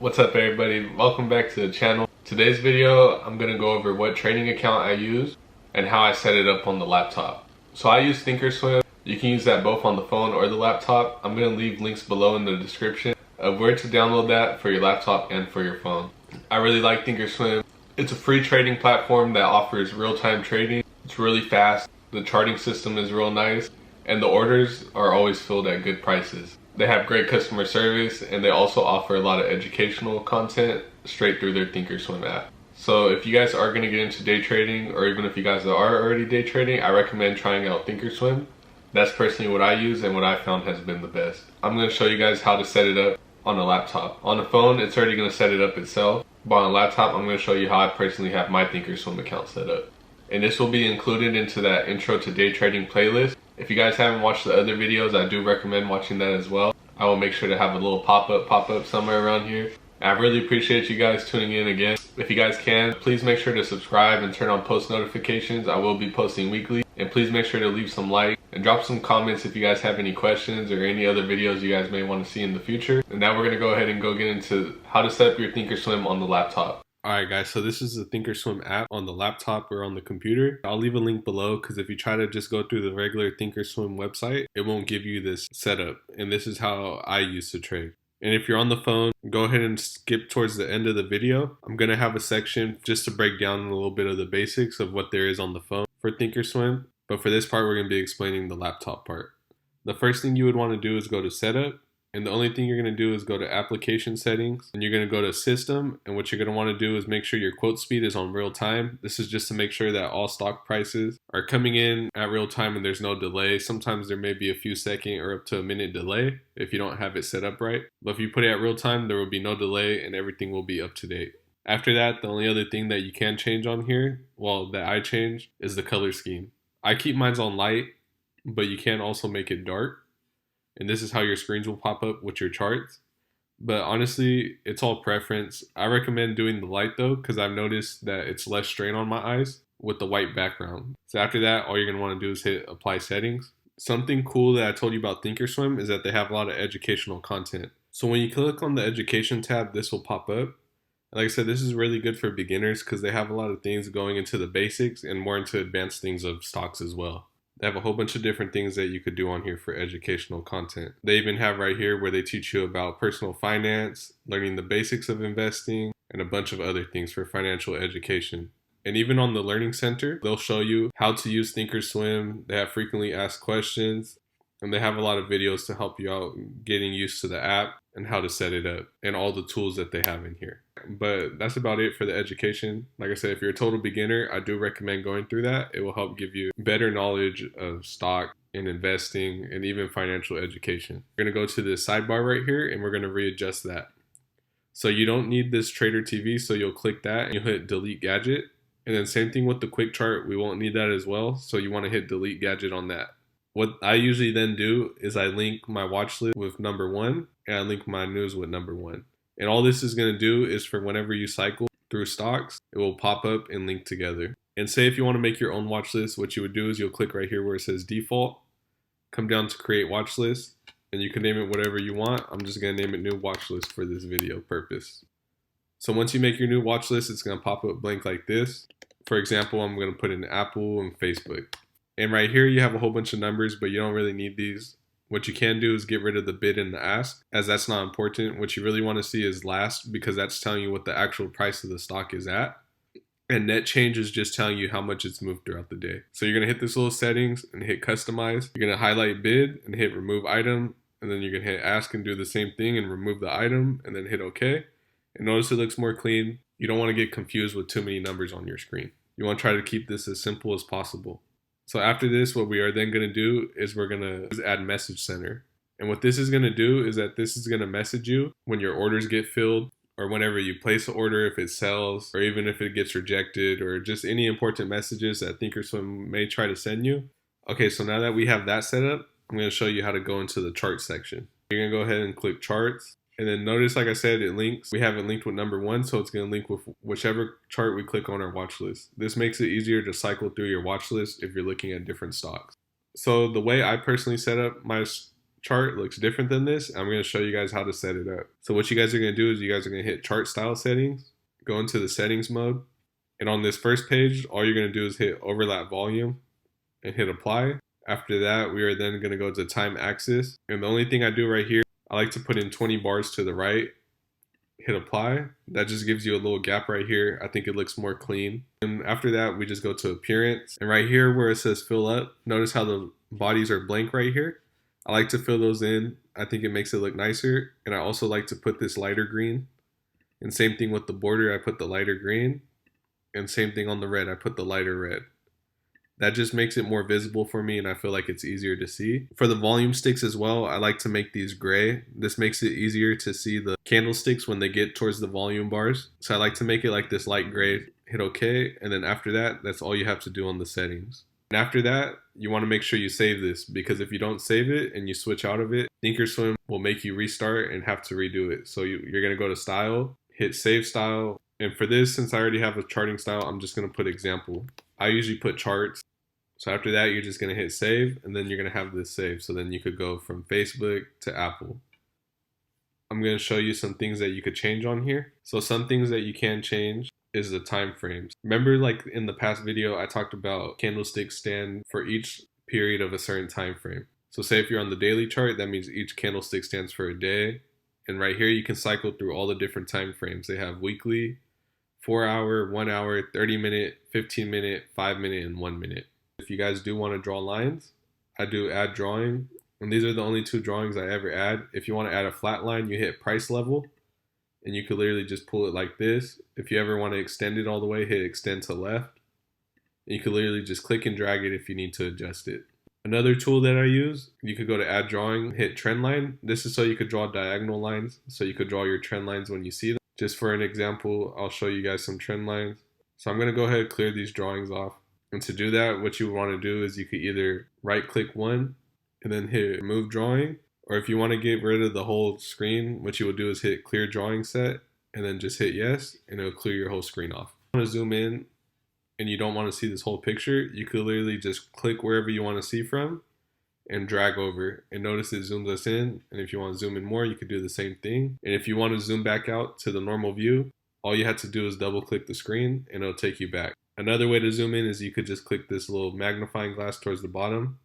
What's up everybody, welcome back to the channel. Today's video I'm going to go over what trading account I use and how I set it up on the laptop. So I use Thinkorswim. You can use that both on the phone or the laptop. I'm going to leave links below in the description of where to download that for your laptop and for your phone. I really like Thinkorswim. It's a free trading platform that offers real-time trading. It's really fast, the charting system is real nice, and the orders are always filled at good prices. They have great customer service, and they also offer a lot of educational content straight through their Thinkorswim app. So if you guys are going to get into day trading, or even if you guys are already day trading, I recommend trying out Thinkorswim. That's personally what I use and what I found has been the best. I'm going to show you guys how to set it up on a laptop. On the phone, it's already going to set it up itself. But on a laptop, I'm going to show you how I personally have my Thinkorswim account set up. And this will be included into that intro to day trading playlist. If you guys haven't watched the other videos, I do recommend watching that as well. I will make sure to have a little pop-up somewhere around here. I really appreciate you guys tuning in again. If you guys can, please make sure to subscribe and turn on post notifications. I will be posting weekly. And please make sure to leave some likes and drop some comments if you guys have any questions or any other videos you guys may want to see in the future. And now we're going to go ahead and get into how to set up your Thinkorswim on the laptop. Alright guys, so this is the Thinkorswim app on the laptop or on the computer. I'll leave a link below because if you try to just go through the regular Thinkorswim website, it won't give you this setup. And this is how I used to trade. And if you're on the phone, go ahead and skip towards the end of the video. I'm going to have a section just to break down a little bit of the basics of what there is on the phone for Thinkorswim. But for this part, we're going to be explaining the laptop part. The first thing you would want to do is go to Setup. And the only thing you're going to do is go to Application Settings. And you're going to go to System. And what you're going to want to do is make sure your quote speed is on real time. This is just to make sure that all stock prices are coming in at real time and there's no delay. Sometimes there may be a few second or up to a minute delay if you don't have it set up right. But if you put it at real time, there will be no delay and everything will be up to date. After that, the only other thing that you can change on here, well, that I change, is the color scheme. I keep mine on light, but you can also make it dark. And this is how your screens will pop up with your charts. But honestly, it's all preference. I recommend doing the light though, because I've noticed that it's less strain on my eyes with the white background. So after that, all you're going to want to do is hit apply settings. Something cool that I told you about Thinkorswim is that they have a lot of educational content. So when you click on the education tab, this will pop up. Like I said, this is really good for beginners because they have a lot of things going into the basics and more into advanced things of stocks as well. They have a whole bunch of different things that you could do on here for educational content. They even have right here where they teach you about personal finance, learning the basics of investing, and a bunch of other things for financial education. And even on the Learning Center, they'll show you how to use Thinkorswim. They have frequently asked questions, and they have a lot of videos to help you out getting used to the app and how to set it up and all the tools that they have in here. But that's about it for the education. Like I said, if you're a total beginner, I do recommend going through that. It will help give you better knowledge of stock and investing and even financial education. We're going to go to the sidebar right here and we're going to readjust that. So you don't need this Trader TV, so you'll click that and you'll hit delete gadget. And then same thing with the quick chart, we won't need that as well. So you want to hit delete gadget on that. What I usually then do is I link my watch list with number 1 and I link my news with number 1. And all this is going to do is for whenever you cycle through stocks, it will pop up and link together. And say if you want to make your own watch list, what you would do is you'll click right here where it says default, come down to create watch list, and you can name it whatever you want. I'm just going to name it new watch list for this video purpose. So once you make your new watch list, it's going to pop up blank like this. For example, I'm going to put in Apple and Facebook. And right here you have a whole bunch of numbers, but you don't really need these. What you can do is get rid of the bid and the ask, as that's not important. What you really want to see is last, because that's telling you what the actual price of the stock is at. And net change is just telling you how much it's moved throughout the day. So you're going to hit this little settings and hit customize. You're going to highlight bid and hit remove item. And then you're going to hit ask and do the same thing and remove the item and then hit OK. And notice it looks more clean. You don't want to get confused with too many numbers on your screen. You want to try to keep this as simple as possible. So after this, what we are then going to do is we're going to add message center. And what this is going to do is that this is going to message you when your orders get filled or whenever you place an order, if it sells, or even if it gets rejected, or just any important messages that Thinkorswim may try to send you. Okay, so now that we have that set up, I'm going to show you how to go into the chart section. You're going to go ahead and click charts. And then notice, like I said, it links. We have it linked with number 1, so it's going to link with whichever chart we click on our watch list. This makes it easier to cycle through your watch list if you're looking at different stocks. So the way I personally set up my chart looks different than this. I'm going to show you guys how to set it up. So what you guys are going to do is you guys are going to hit chart style settings, go into the settings mode, and on this first page, all you're going to do is hit overlap volume and hit apply. After that, we are then going to go to time axis. And the only thing I do right here, I like to put in 20 bars to the right, hit apply. That just gives you a little gap right here. I think it looks more clean. And after that, we just go to appearance. And right here where it says fill up, notice how the bodies are blank right here. I like to fill those in. I think it makes it look nicer. And I also like to put this lighter green. And same thing with the border, I put the lighter green. And same thing on the red, I put the lighter red. That just makes it more visible for me and I feel like it's easier to see. For the volume sticks as well, I like to make these gray. This makes it easier to see the candlesticks when they get towards the volume bars. So I like to make it like this light gray, hit OK, and then after that, that's all you have to do on the settings. And after that, you want to make sure you save this because if you don't save it and you switch out of it, Thinkorswim will make you restart and have to redo it. So you're going to go to style, hit save style. And for this, since I already have a charting style, I'm just going to put example. I usually put charts. So after that, you're just going to hit save, and then you're going to have this save. So then you could go from Facebook to Apple. I'm going to show you some things that you could change on here. So some things that you can change is the time frames. Remember, like in the past video, I talked about candlesticks stand for each period of a certain time frame. So say if you're on the daily chart, that means each candlestick stands for a day. And right here, you can cycle through all the different time frames. They have weekly, 4 hour, 1 hour, 30 minute, 15 minute, 5 minute, and 1 minute. If you guys do want to draw lines, I do add drawing, and these are the only two drawings I ever add. If you want to add a flat line, you hit price level, and you could literally just pull it like this. If you ever want to extend it all the way, hit extend to left. And you could literally just click and drag it if you need to adjust it. Another tool that I use, you could go to add drawing, hit trend line. This is so you could draw diagonal lines, so you could draw your trend lines when you see them. Just for an example, I'll show you guys some trend lines. So I'm going to go ahead and clear these drawings off. And to do that, what you want to do is you could either right click one and then hit remove drawing, or if you want to get rid of the whole screen, what you would do is hit clear drawing set and then just hit yes, and it'll clear your whole screen off. If you want to zoom in and you don't want to see this whole picture, you could literally just click wherever you want to see from and drag over, and notice it zooms us in. And if you want to zoom in more, you could do the same thing. And if you want to zoom back out to the normal view, all you have to do is double click the screen and it'll take you back. Another way to zoom in is you could just click this little magnifying glass towards the bottom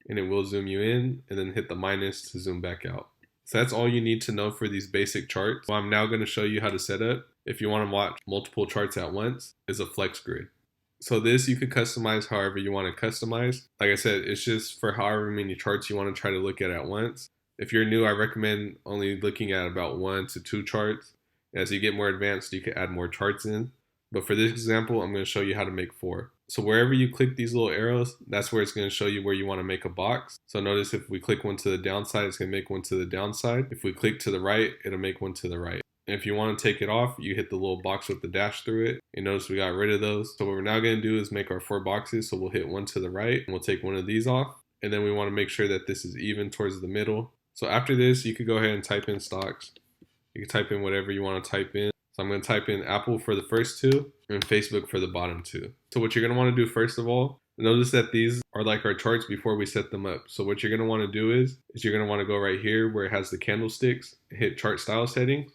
and it will zoom you in, and then hit the minus to zoom back out. So that's all you need to know for these basic charts. So I'm now going to show you how to set up, if you want to watch multiple charts at once, is a flex grid. So this you could customize however you want to customize. Like I said, it's just for however many charts you want to try to look at once. If you're new, I recommend only looking at about 1 to 2 charts. As you get more advanced, you can add more charts in. But for this example, I'm going to show you how to make 4. So wherever you click these little arrows, that's where it's going to show you where you want to make a box. So notice if we click one to the downside, it's going to make one to the downside. If we click to the right, it'll make one to the right. And if you want to take it off, you hit the little box with the dash through it. And notice we got rid of those. So what we're now going to do is make our 4 boxes. So we'll hit one to the right and we'll take one of these off. And then we want to make sure that this is even towards the middle. So after this, you could go ahead and type in stocks. You can type in whatever you want to type in. So I'm going to type in Apple for the first 2 and Facebook for the bottom 2. So what you're going to want to do first of all, notice that these are like our charts before we set them up. So what you're going to want to do is you're going to want to go right here where it has the candlesticks, hit chart style settings.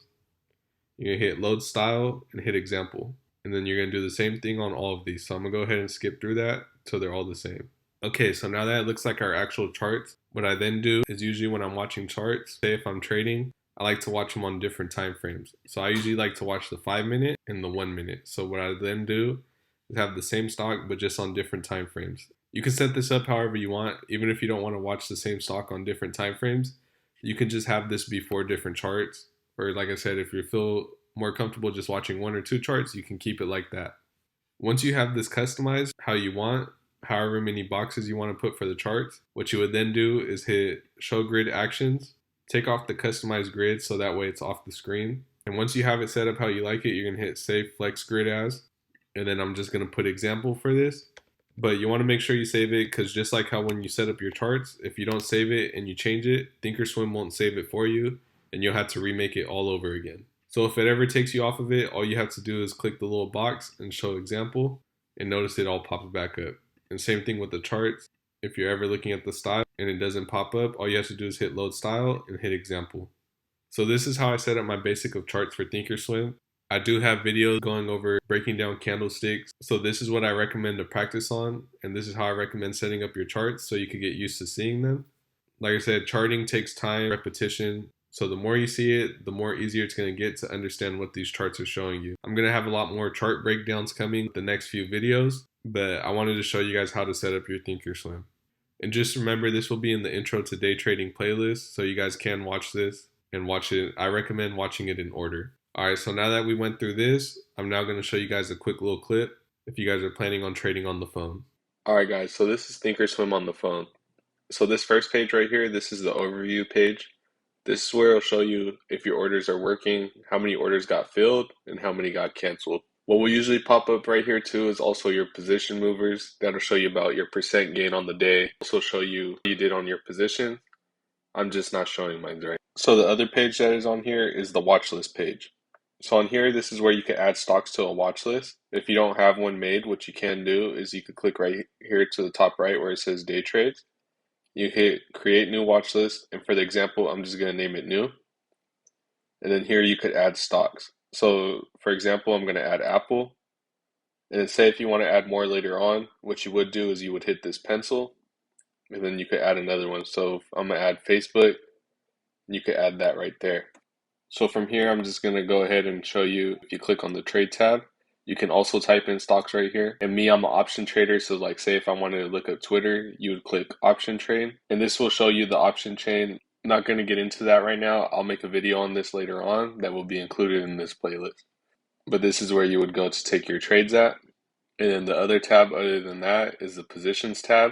You're going to hit load style and hit example. And then you're going to do the same thing on all of these. So I'm going to go ahead and skip through that till they're all the same. Okay, so now that it looks like our actual charts, what I then do is usually when I'm watching charts, say if I'm trading, I like to watch them on different time frames. So I usually like to watch the 5 minute and the 1 minute. So what I then do is have the same stock, but just on different time frames. You can set this up however you want. Even if you don't want to watch the same stock on different time frames, you can just have this be 4 different charts. Or like I said, if you feel more comfortable just watching 1 or 2 charts, you can keep it like that. Once you have this customized how you want, however many boxes you want to put for the charts, what you would then do is hit show grid actions. Take off the customized grid so that way it's off the screen. And once you have it set up how you like it, you're going to hit save flex grid as. And then I'm just going to put example for this. But you want to make sure you save it because just like how when you set up your charts, if you don't save it and you change it, Thinkorswim won't save it for you and you'll have to remake it all over again. So if it ever takes you off of it, all you have to do is click the little box and show example and notice it all pops back up. And same thing with the charts. If you're ever looking at the style and it doesn't pop up, all you have to do is hit load style and hit example. So this is how I set up my basic of charts for Thinkorswim. I do have videos going over breaking down candlesticks. So this is what I recommend to practice on, and this is how I recommend setting up your charts so you can get used to seeing them. Like I said, charting takes time, repetition. So the more you see it, the more easier it's going to get to understand what these charts are showing you. I'm going to have a lot more chart breakdowns coming with the next few videos, but I wanted to show you guys how to set up your Thinkorswim. And just remember, this will be in the intro to day trading playlist, so you guys can watch this and watch it. I recommend watching it in order. Alright, so now that we went through this, I'm now going to show you guys a quick little clip if you guys are planning on trading on the phone. Alright guys, so this is Thinkorswim on the phone. So this first page right here, this is the overview page. This is where it'll show you if your orders are working, how many orders got filled, and how many got canceled. What will usually pop up right here too is also your position movers. That'll show you about your percent gain on the day. Also show you what you did on your position. I'm just not showing mine right. So the other page that is on here is the watch list page. So on here, this is where you can add stocks to a watch list. If you don't have one made, what you can do is you can click right here to the top right where it says day trades. You hit create new watch list, and for the example, I'm just going to name it new. And then here you could add stocks. So for example, I'm going to add Apple. And then say if you want to add more later on, what you would do is you would hit this pencil, and then you could add another one. So if I'm going to add Facebook, you could add that right there. So from here, I'm just going to go ahead and show you, if you click on the trade tab, you can also type in stocks right here. And me, I'm an option trader. So like say if I wanted to look up Twitter, you would click option trade. And this will show you the option chain. I'm not going to get into that right now. I'll make a video on this later on that will be included in this playlist. But this is where you would go to take your trades at. And then the other tab other than that is the positions tab.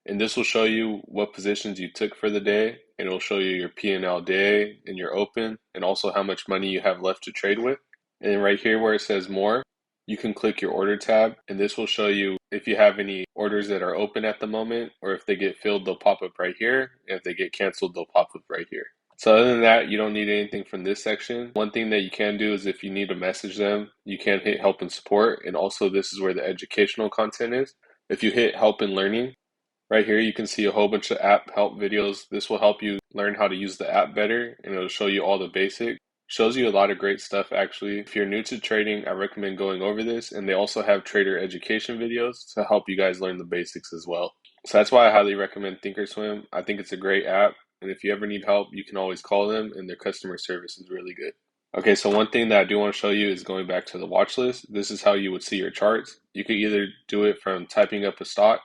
And this will show you what positions you took for the day. And it'll show you your P&L day and your open, and also how much money you have left to trade with. And then right here where it says more, you can click your order tab, and this will show you if you have any orders that are open at the moment, or if they get filled, they'll pop up right here. And if they get canceled, they'll pop up right here. So other than that, you don't need anything from this section. One thing that you can do is if you need to message them, you can hit help and support. And also this is where the educational content is. If you hit help and learning, right here you can see a whole bunch of app help videos. This will help you learn how to use the app better, and it'll show you all the basics. Shows you a lot of great stuff actually. If you're new to trading, I recommend going over this, and they also have trader education videos to help you guys learn the basics as well. So that's why I highly recommend Thinkorswim. I think it's a great app, and if you ever need help, you can always call them, and their customer service is really good. Okay, so one thing that I do want to show you is going back to the watch list. This is how you would see your charts. You could either do it from typing up a stock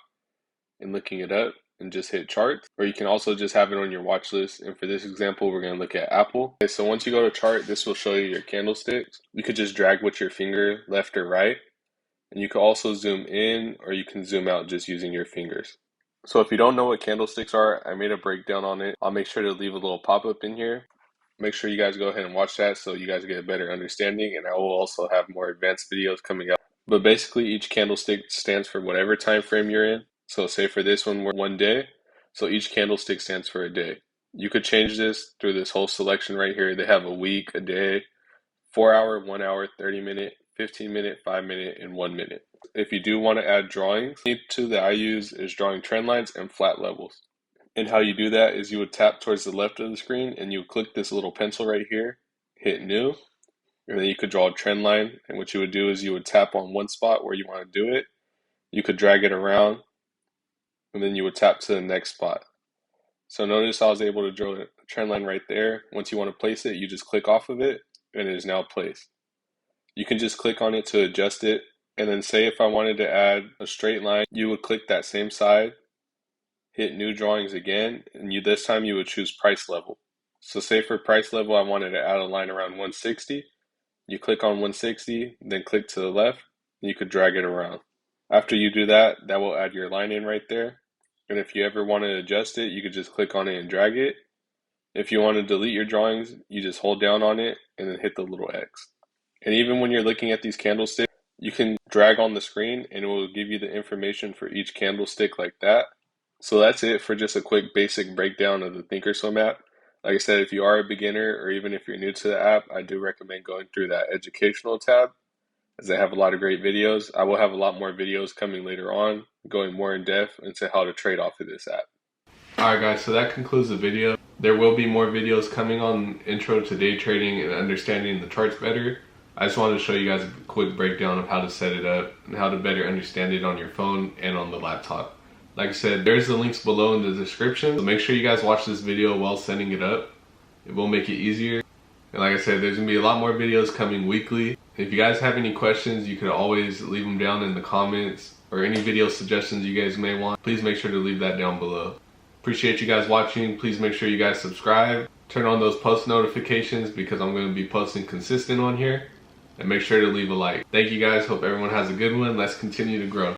and looking it up and just hit charts, or you can also just have it on your watch list. And for this example, we're going to look at Apple. Okay, so once you go to chart, this will show you your candlesticks. You could just drag with your finger left or right, and you can also zoom in or you can zoom out just using your fingers. So if you don't know what candlesticks are, I made a breakdown on it. I'll make sure to leave a little pop-up in here. Make sure you guys go ahead and watch that so you guys get a better understanding, and I will also have more advanced videos coming up. But basically each candlestick stands for whatever time frame you're in. So say for this one, we're 1 day. So each candlestick stands for a day. You could change this through this whole selection right here. They have a week, a day, 4 hour, 1 hour, 30 minute, 15 minute, 5 minute, and 1 minute. If you do want to add drawings, the two that I use is drawing trend lines and flat levels. And how you do that is you would tap towards the left of the screen and you would click this little pencil right here, hit new, and then you could draw a trend line. And what you would do is you would tap on one spot where you want to do it. You could drag it around, and then you would tap to the next spot. So notice I was able to draw a trend line right there. Once you want to place it, you just click off of it, and it is now placed. You can just click on it to adjust it, and then say if I wanted to add a straight line, you would click that same side, hit new drawings again, and this time you would choose price level. So say for price level, I wanted to add a line around 160. You click on 160, then click to the left, and you could drag it around. After you do that, that will add your line in right there. And if you ever want to adjust it, you could just click on it and drag it. If you want to delete your drawings, you just hold down on it and then hit the little X. And even when you're looking at these candlesticks, you can drag on the screen and it will give you the information for each candlestick like that. So that's it for just a quick basic breakdown of the Thinkorswim app. Like I said, if you are a beginner or even if you're new to the app, I do recommend going through that educational tab. as they have a lot of great videos. I will have a lot more videos coming later on, going more in depth into how to trade off of this app. Alright guys, so that concludes the video. There will be more videos coming on intro to day trading and understanding the charts better. I just wanted to show you guys a quick breakdown of how to set it up and how to better understand it on your phone and on the laptop. Like I said, there's the links below in the description, so make sure you guys watch this video while setting it up. It will make it easier. And like I said, there's going to be a lot more videos coming weekly. If you guys have any questions, you could always leave them down in the comments, or any video suggestions you guys may want. Please make sure to leave that down below. Appreciate you guys watching. Please make sure you guys subscribe. Turn on those post notifications because I'm going to be posting consistent on here. And make sure to leave a like. Thank you guys. Hope everyone has a good one. Let's continue to grow.